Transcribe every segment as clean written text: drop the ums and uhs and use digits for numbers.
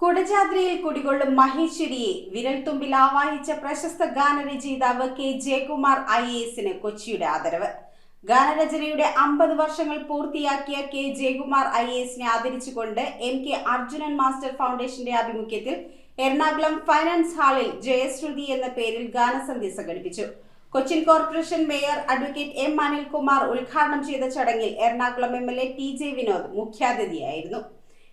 കുടജാദ്രിയിൽ കുടികൊള്ളും മഹേശ്വരിയെ വിരൽത്തുമ്പിൽ ആവാഹിച്ച പ്രശസ്ത ഗാനരചയിതാവ് കെ ജയകുമാർ IAS കൊച്ചിയുടെ ആദരവ്. ഗാനരചനയുടെ 50 വർഷങ്ങൾ പൂർത്തിയാക്കിയ കെ ജയകുമാർ IAS ആദരിച്ചുകൊണ്ട് MK അർജുനൻ മാസ്റ്റർ ഫൗണ്ടേഷന്റെ ആഭിമുഖ്യത്തിൽ എറണാകുളം ഫൈനാൻസ് ഹാളിൽ ജയശ്രുതി എന്ന പേരിൽ ഗാനസന്ധ്യ സംഘടിപ്പിച്ചു. Cochin corporation mayor advocate M Anilkumar ഉദ്ഘാടനം ചെയ്ത ചടങ്ങിൽ എറണാകുളം MLA TJ വിനോദ് മുഖ്യാതിഥിയായിരുന്നു.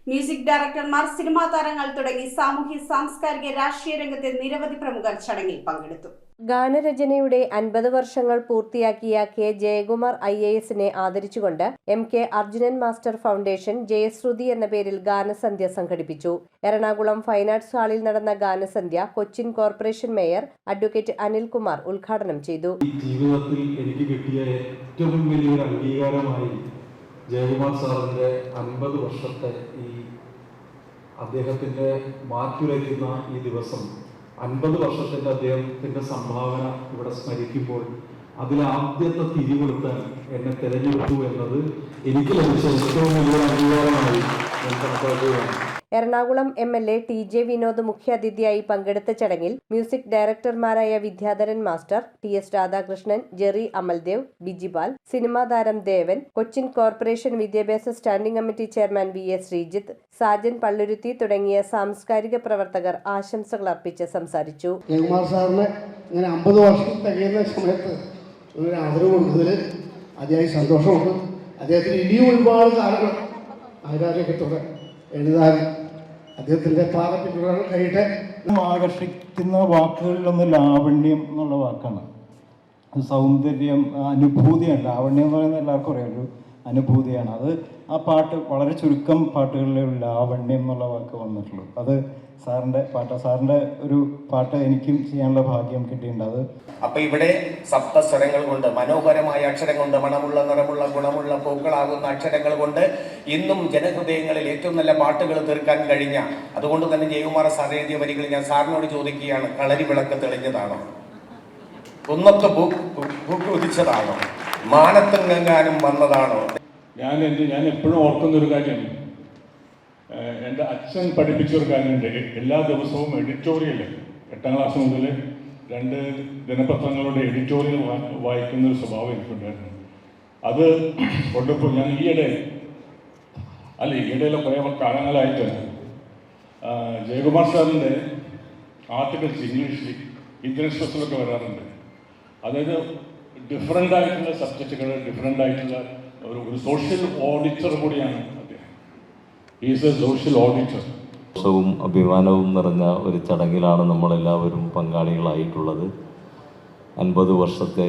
മ്യൂസിക് ഡയറക്ടർമാർ, സിനിമാ താരങ്ങൾ തുടങ്ങി സാമൂഹ്യ സാംസ്കാരിക രാഷ്ട്രീയ രംഗത്തെ നിരവധി പ്രമുഖർ ചടങ്ങിൽ പങ്കെടുത്തു. ഗാനരചനയുടെ 50 വർഷങ്ങൾ പൂർത്തിയാക്കിയ കെ ജയകുമാർ IAS ആദരിച്ചുകൊണ്ട് MK Arjunan master foundation Jayasruthi എന്ന പേരിൽ ഗാനസന്ധ്യ സംഘടിപ്പിച്ചു. എറണാകുളം ഫൈൻ ആർട്സ് ഹാളിൽ നടന്ന ഗാനസന്ധ്യ Cochin corporation mayor advocate Anilkumar ഉദ്ഘാടനം ചെയ്തു. ജീവിതത്തിൽ എനിക്ക് കിട്ടിയ ഏറ്റവും വലിയൊരു അംഗീകാരമായി ജയകുമാർ സാറിന്റെ 50 വർഷത്തെ അദ്ദേഹത്തിന്റെ മാറ്റുരയ്ക്കുന്ന ഈ ദിവസം, 50 വർഷത്തിന്റെ അദ്ദേഹത്തിന്റെ സംഭാവന ഇവിടെ സ്മരിക്കുമ്പോൾ അതിലാദ്യത്തെ തിരികൊളുത്താൻ എന്നെ തിരഞ്ഞെടുത്തു എന്നത് എനിക്ക് ലഭിച്ച ഏറ്റവും വലിയൊരു അംഗീകാരമായി ഞാൻ കണക്കാക്കുകയാണ്. എറണാകുളം MLA TJ വിനോദ് മുഖ്യാതിഥിയായി പങ്കെടുത്ത ചടങ്ങിൽ മ്യൂസിക് ഡയറക്ടർമാരായ Vidyadharan master, TS Radhakrishnan, Jerry Amaldev, Bijipal, cinema താരം ദേവൻ, കൊച്ചിൻ കോർപ്പറേഷൻ വിദ്യാഭ്യാസ standing committee chairman VS Sreejith, Sajan Palluruthy തുടങ്ങിയ സാംസ്കാരിക പ്രവർത്തകർ ആശംസകൾ അർപ്പിച്ച് സംസാരിച്ചു. ജയകുമാർ സാറിന് ഇങ്ങനെ 50 വർഷം തികയുന്ന സമയത്ത് ഒരു ആദരവ് കൊടുത്തതിൽ അതിയായി സന്തോഷമുണ്ട്. അദ്ദേഹത്തിന് ഇനിയും ഒരുപാട് കാലങ്ങൾ ആരാധകത്തോടെ എഴുതാൻ അദ്ദേഹത്തിൻ്റെ പാകത്തിൽ കഴിയട്ടെ. ആകർഷിക്കുന്ന വാക്കുകളിലൊന്ന് ലാവണ്യം എന്നുള്ള വാക്കാണ്. സൗന്ദര്യം, അനുഭൂതിയാണ്. ലാവണ്യം എന്ന് പറയുന്നത് എല്ലാവർക്കും അറിയാം, ഒരു അനുഭൂതിയാണ്. അത് ആ പാട്ട് വളരെ ചുരുക്കം പാട്ടുകളിലെ ഒരു ലാവണ്യം എന്നുള്ള വാക്ക് വന്നിട്ടുള്ളൂ. അത് സാറിൻ്റെ ഒരു പാട്ട് എനിക്കും ചെയ്യാനുള്ള ഭാഗ്യം കിട്ടിയിട്ടുണ്ട്. അത് അപ്പൊ ഇവിടെ സപ്തസ്വരങ്ങൾ കൊണ്ട്, മനോഹരമായ അക്ഷരം കൊണ്ട്, മണമുള്ള നിറമുള്ള ഗുണമുള്ള പൂക്കളാകുന്ന അക്ഷരങ്ങൾ കൊണ്ട് ഇന്നും ജനഹൃദയങ്ങളിൽ ഏറ്റവും നല്ല പാട്ടുകൾ തീർക്കാൻ കഴിഞ്ഞ, അതുകൊണ്ട് തന്നെ ജയകുമാർ സാർ എഴുതിയ വരികൾ ഞാൻ സാറിനോട് ചോദിക്കുകയാണ്, കളരി വിളക്ക് തെളിഞ്ഞതാണോ, കുന്നത്ത് പൂക്ക് ഉദിച്ചതാണോ, മാനത്തെങ്ങാനും വന്നതാണോ? ഞാൻ എപ്പോഴും ഓർക്കുന്നൊരു കാര്യം, എൻ്റെ അച്ഛൻ പഠിപ്പിച്ചൊരു കാര്യമുണ്ട്. എല്ലാ ദിവസവും എഡിറ്റോറിയൽ 8ാം ക്ലാസ് മുതൽ 2 ദിനപത്രങ്ങളുടെ എഡിറ്റോറിയൽ വായിക്കുന്ന ഒരു സ്വഭാവം എനിക്കുണ്ടായിരുന്നു. അത് കൊണ്ടപ്പോൾ ഞാൻ ഈയിടെയുള്ള കുറേ കാലങ്ങളായിട്ട് ജയകുമാർ സാറിൻ്റെ ആർട്ടിക്കിൾസ് ഇംഗ്ലീഷിൽ ഇന്ത്യൻ എക്സ്പ്രസ്സിലൊക്കെ വരാറുണ്ട്. അതായത് ഡിഫറെൻ്റ് ആയിട്ടുള്ള സബ്ജക്റ്റുകൾ, ഡിഫറെൻ്റ് ആയിട്ടുള്ള ഒരു സോഷ്യൽ ഓഡിറ്റർ കൂടിയാണ് അദ്ദേഹം. Is A social auditor. സന്തോഷവും അഭിമാനവും നിറഞ്ഞ ഒരു ചടങ്ങിലാണ് നമ്മളെല്ലാവരും പങ്കാളികളായിട്ടുള്ളത്. 50 വർഷത്തെ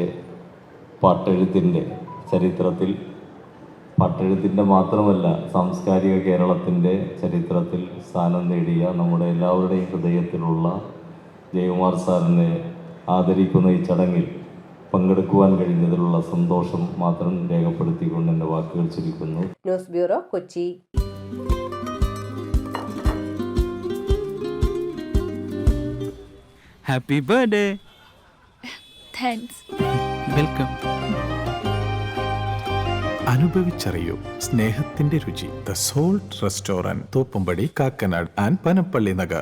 പാട്ടെഴുത്തിൻ്റെ ചരിത്രത്തിൽ, പാട്ടെഴുത്തിൻ്റെ മാത്രമല്ല സാംസ്കാരിക കേരളത്തിൻ്റെ ചരിത്രത്തിൽ സ്ഥാനം നേടിയ നമ്മുടെ എല്ലാവരുടെയും ഹൃദയത്തിലുള്ള ജയകുമാർ സാറിനെ ആദരിക്കുന്ന ഈ ചടങ്ങിൽ പങ്കെടുക്കുവാൻ കഴിഞ്ഞതിലുള്ള സന്തോഷം മാത്രം രേഖപ്പെടുത്തിക്കൊണ്ട് എൻ്റെ വാക്കുകൾ ചുരുക്കുന്നു. News bureau, Kochi. Happy birthday. Thanks. Welcome. അനുഭവിച്ചറിയൂ സ്നേഹത്തിന്റെ രുചി. The Salt restaurant, Thoppumpady, Kakkanad and Panampilly Nagar.